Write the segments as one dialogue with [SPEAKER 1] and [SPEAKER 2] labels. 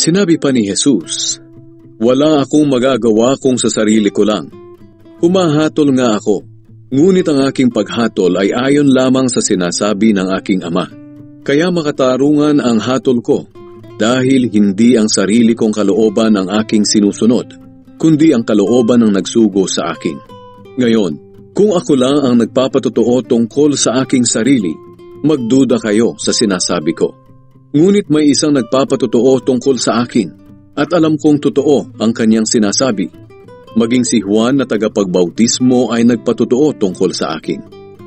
[SPEAKER 1] Sinabi pa ni Jesus, "Wala akong magagawa kung sa sarili ko lang. Humahatol nga ako, ngunit ang aking paghatol ay ayon lamang sa sinasabi ng aking Ama. Kaya makatarungan ang hatol ko, dahil hindi ang sarili kong kalooban ang aking sinusunod, kundi ang kalooban ng nagsugo sa akin. Ngayon, kung ako lang ang nagpapatotoo tungkol sa aking sarili, magduda kayo sa sinasabi ko. Ngunit may isang nagpapatotoo tungkol sa akin, at alam kong totoo ang kanyang sinasabi. Maging si Juan na tagapagbautismo ay nagpatotoo tungkol sa akin.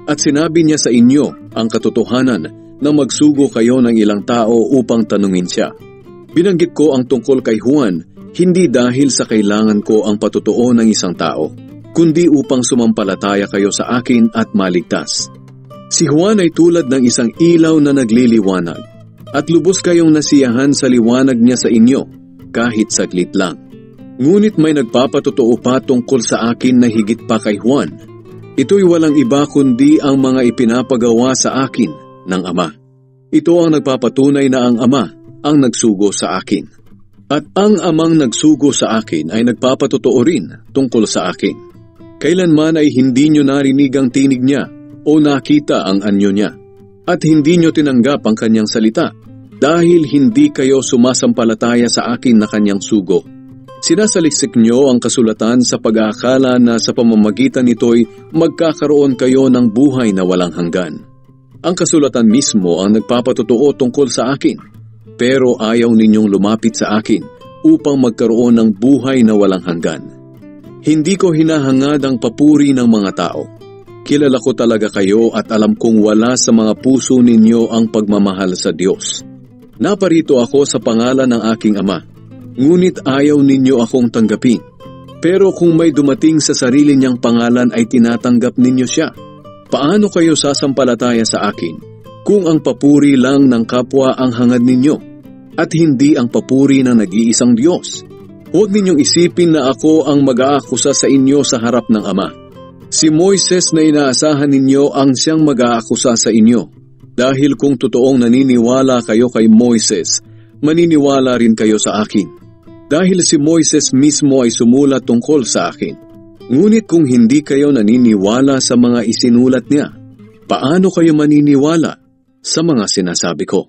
[SPEAKER 1] At sinabi niya sa inyo ang katotohanan na magsugo kayo ng ilang tao upang tanungin siya. Binanggit ko ang tungkol kay Juan, hindi dahil sa kailangan ko ang patotoo ng isang tao, kundi upang sumampalataya kayo sa akin at maligtas. Si Juan ay tulad ng isang ilaw na nagliliwanag, at lubos kayong nasiyahan sa liwanag niya sa inyo, kahit saglit lang. Ngunit may nagpapatotoo pa tungkol sa akin na higit pa kay Juan. Ito'y walang iba kundi ang mga ipinapagawa sa akin ng Ama. Ito ang nagpapatunay na ang Ama ang nagsugo sa akin. At ang Amang nagsugo sa akin ay nagpapatotoo rin tungkol sa akin. Kailanman ay hindi nyo narinig ang tinig niya o nakita ang anyo niya. At hindi nyo tinanggap ang kanyang salita dahil hindi kayo sumasampalataya sa akin na kanyang sugo. Sinasaliksik nyo ang kasulatan sa pag-aakala na sa pamamagitan nito'y magkakaroon kayo ng buhay na walang hanggan. Ang kasulatan mismo ang nagpapatotoo tungkol sa akin, pero ayaw ninyong lumapit sa akin upang magkaroon ng buhay na walang hanggan. Hindi ko hinahangad ang papuri ng mga tao. Kilala ko talaga kayo at alam kong wala sa mga puso ninyo ang pagmamahal sa Diyos. Naparito ako sa pangalan ng aking Ama, ngunit ayaw ninyo akong tanggapin. Pero kung may dumating sa sarili niyang pangalan ay tinatanggap ninyo siya. Paano kayo sasampalataya sa akin kung ang papuri lang ng kapwa ang hangad ninyo at hindi ang papuri ng nag-iisang Diyos? Huwag ninyong isipin na ako ang mag-aakusa sa inyo sa harap ng Ama. Si Moises na inaasahan ninyo ang siyang mag-aakusa sa inyo. Dahil kung totoong naniniwala kayo kay Moises, maniniwala rin kayo sa akin. Dahil si Moises mismo ay sumulat tungkol sa akin. Ngunit kung hindi kayo naniniwala sa mga isinulat niya, paano kayo maniniwala sa mga sinasabi ko?